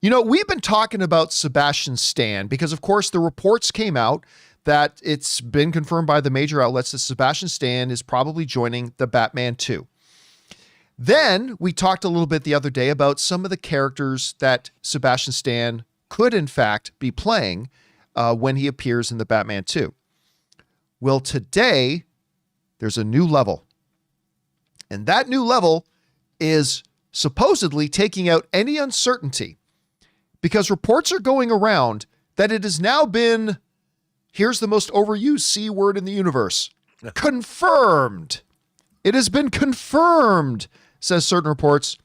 You know, we've been talking about Sebastian Stan because, of course, the reports came out that it's been confirmed by the major outlets that Sebastian Stan is probably joining the Batman 2. Then we talked a little bit the other day about some of the characters that Sebastian Stan could, in fact, be playing when he appears in the Batman 2. Well, today, there's a new level. And that new level is supposedly taking out any uncertainty because reports are going around that it has now been, here's the most overused C word in the universe, confirmed. It has been confirmed, says certain reports,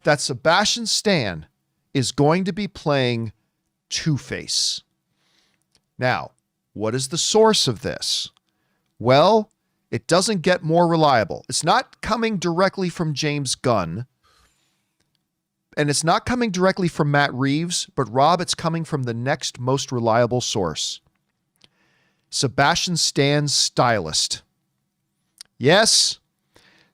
that Sebastian Stan is going to be playing Two-Face. Now, what is the source of this? Well, it doesn't get more reliable. It's not coming directly from James Gunn, and it's not coming directly from Matt Reeves, but Rob, it's coming from the next most reliable source. Sebastian Stan's stylist. Yes,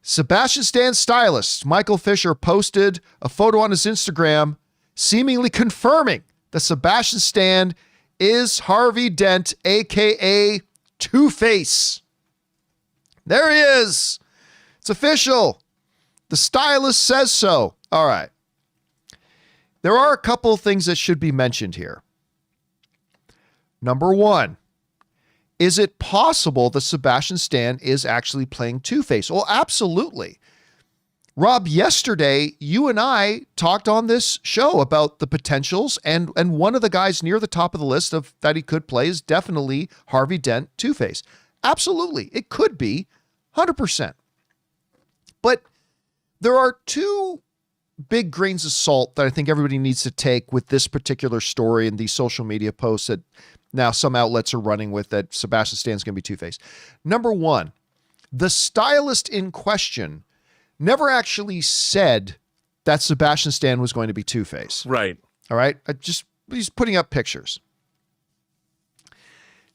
Sebastian Stan's stylist, Michael Fisher, posted a photo on his Instagram seemingly confirming that Sebastian Stan is Harvey Dent, a.k.a. Two-Face. There he is. It's official. The stylist says so. All right. There are a couple of things that should be mentioned here. Number one, is it possible that Sebastian Stan is actually playing Two-Face? Well, absolutely. Rob, yesterday, you and I talked on this show about the potentials, and one of the guys near the top of the list of that he could play is definitely Harvey Dent, Two-Face. Absolutely. It could be 100%. But there are two big grains of salt that I think everybody needs to take with this particular story and these social media posts that now some outlets are running with that Sebastian Stan's going to be Two-Face. Number one, the stylist in question never actually said that Sebastian Stan was going to be Two-Face. Right. All right. He's putting up pictures.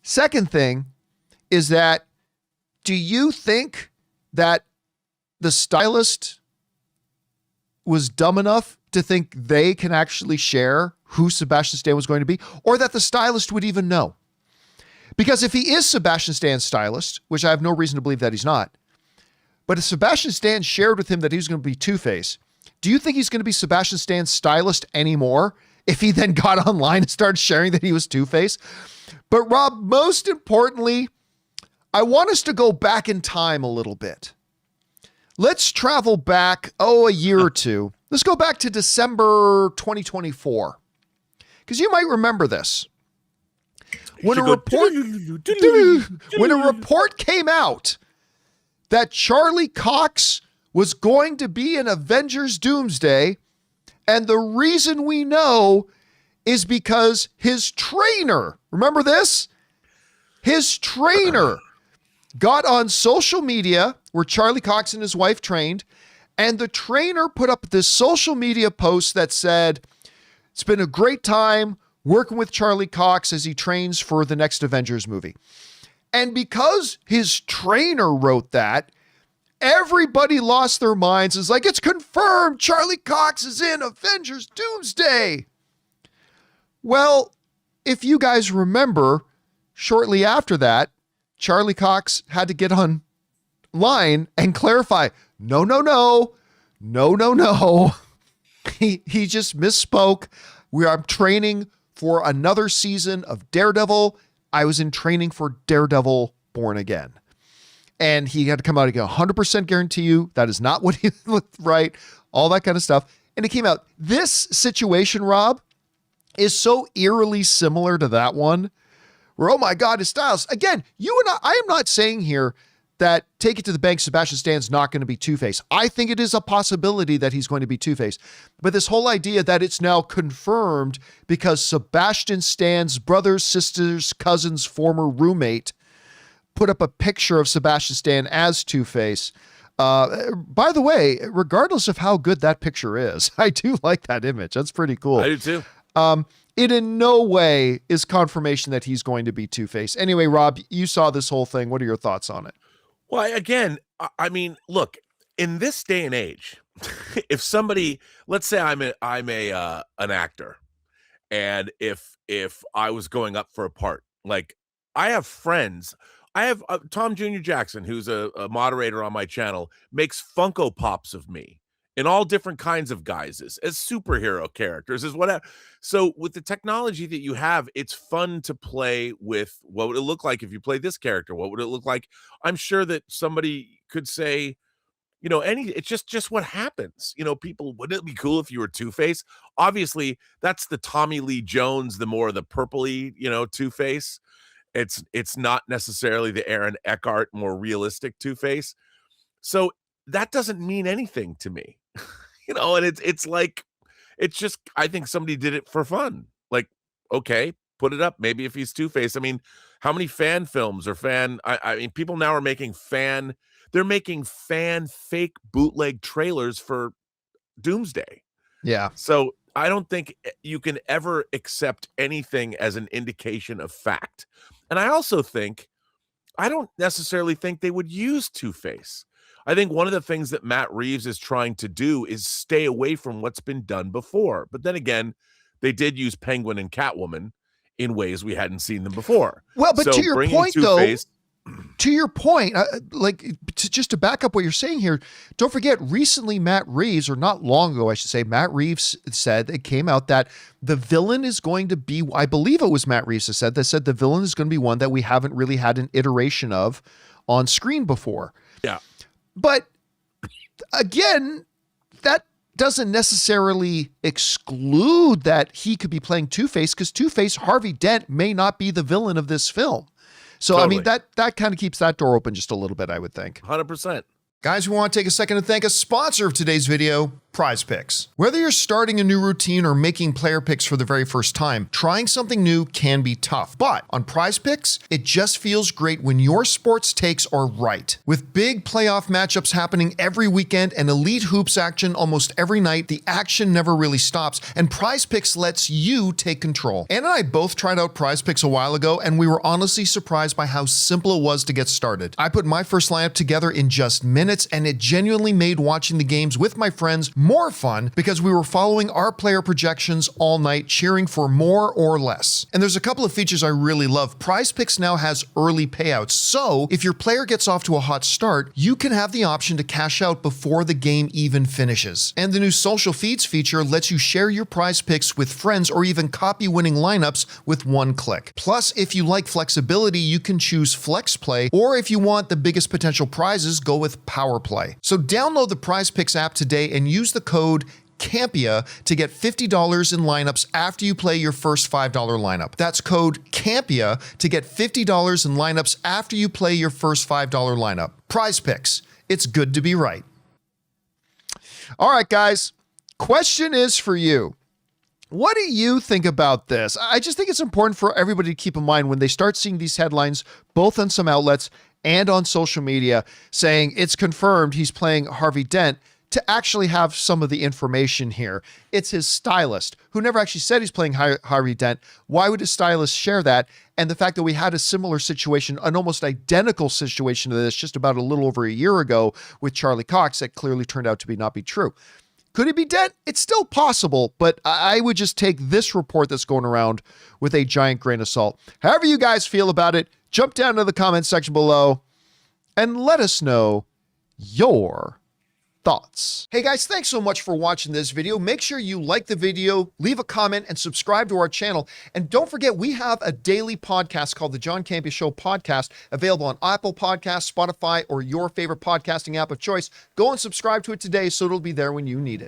Second thing is that, do you think that the stylist was dumb enough to think they can actually share who Sebastian Stan was going to be, or that the stylist would even know? Because if he is Sebastian Stan's stylist, which I have no reason to believe that he's not, but if Sebastian Stan shared with him that he was going to be Two-Face, do you think he's going to be Sebastian Stan's stylist anymore if he then got online and started sharing that he was Two-Face? But Rob, most importantly, I want us to go back in time a little bit. Let's travel back, a year or two. Let's go back to December 2024. Because you might remember this. When a report came out that Charlie Cox was going to be in Avengers Doomsday, and the reason we know is because his trainer, remember this? His trainer got on social media where Charlie Cox and his wife trained, and the trainer put up this social media post that said, "It's been a great time working with Charlie Cox as he trains for the next Avengers movie." And because his trainer wrote that, everybody lost their minds. It's like, it's confirmed Charlie Cox is in Avengers Doomsday. Well, if you guys remember, shortly after that, Charlie Cox had to get online and clarify, no. He just misspoke. I'm training for another season of Daredevil. I was in training for Daredevil Born Again. And he had to come out and go, 100% guarantee you that is not what he looked right, all that kind of stuff. And it came out. This situation, Rob, is so eerily similar to that one where, oh my God, his styles. Again, you and I am not saying here that take it to the bank, Sebastian Stan's not going to be Two-Face. I think it is a possibility that he's going to be Two-Face. But this whole idea that it's now confirmed because Sebastian Stan's brother's, sister's, cousin's former roommate put up a picture of Sebastian Stan as Two-Face. By the way, regardless of how good that picture is, I do like that image. That's pretty cool. I do too. It in no way is confirmation that he's going to be Two-Face. Anyway, Rob, you saw this whole thing. What are your thoughts on it? Well, again, I mean, look, in this day and age, if somebody, let's say I'm an actor and if I was going up for a part. Like, I have friends. I have Tom Jr. Jackson, who's a moderator on my channel, makes Funko Pops of me in all different kinds of guises, as superhero characters, as whatever. So with the technology that you have, it's fun to play with. What would it look like if you played this character? What would it look like? I'm sure that somebody could say, it's just what happens. People, wouldn't it be cool if you were Two-Face? Obviously, that's the Tommy Lee Jones, the more the purpley, Two-Face. It's not necessarily the Aaron Eckhart, more realistic Two-Face. So that doesn't mean anything to me. And it's like, it's just, I think somebody did it for fun. Like, okay, put it up. Maybe if he's Two-Face. I mean, how many fan films or I mean, people now are they're making fan fake bootleg trailers for Doomsday. Yeah. So I don't think you can ever accept anything as an indication of fact. And I don't necessarily think they would use Two-Face. I think one of the things that Matt Reeves is trying to do is stay away from what's been done before. But then again, they did use Penguin and Catwoman in ways we hadn't seen them before. Well, but to your point, though, just to back up what you're saying here, don't forget, recently Matt Reeves, or not long ago, I should say, Matt Reeves said, it came out that the villain is going to be, I believe it was Matt Reeves that said the villain is going to be one that we haven't really had an iteration of on screen before. Yeah. But again, that doesn't necessarily exclude that he could be playing Two-Face, because Two-Face, Harvey Dent, may not be the villain of this film. So, totally. I mean, that kind of keeps that door open just a little bit, I would think. 100%. Guys, we want to take a second to thank a sponsor of today's video, PrizePicks. Whether you're starting a new routine or making player picks for the very first time, trying something new can be tough. But on PrizePicks, it just feels great when your sports takes are right. With big playoff matchups happening every weekend and elite hoops action almost every night, the action never really stops, and PrizePicks lets you take control. Ann and I both tried out PrizePicks a while ago, and we were honestly surprised by how simple it was to get started. I put my first lineup together in just minutes, and it genuinely made watching the games with my friends more fun because we were following our player projections all night, cheering for more or less. And there's a couple of features I really love. PrizePicks now has early payouts, so if your player gets off to a hot start, you can have the option to cash out before the game even finishes. And the new social feeds feature lets you share your PrizePicks with friends or even copy winning lineups with one click. Plus, if you like flexibility, you can choose Flex Play, or if you want the biggest potential prizes, go with Power Play. So download the PrizePicks app today and use the code Campea to get $50 in lineups after you play your first $5 lineup. That's code Campea to get $50 in lineups after you play your first $5 lineup. PrizePicks. It's good to be right. All right, guys. Question is for you. What do you think about this? I just think it's important for everybody to keep in mind when they start seeing these headlines, both on some outlets and on social media, saying it's confirmed he's playing Harvey Dent, to actually have some of the information here. It's his stylist, who never actually said he's playing Harvey Dent. Why would his stylist share that? And the fact that we had a similar situation, an almost identical situation to this just about a little over a year ago with Charlie Cox, that clearly turned out to not be true. Could it be Dent? It's still possible, but I would just take this report that's going around with a giant grain of salt. However you guys feel about it, jump down to the comment section below and let us know your thoughts. Hey guys, thanks so much for watching this video. Make sure you like the video, leave a comment, and subscribe to our channel. And don't forget, we have a daily podcast called the John Campea Show podcast, available on Apple Podcasts, Spotify, or your favorite podcasting app of choice. Go and subscribe to it today so it'll be there when you need it.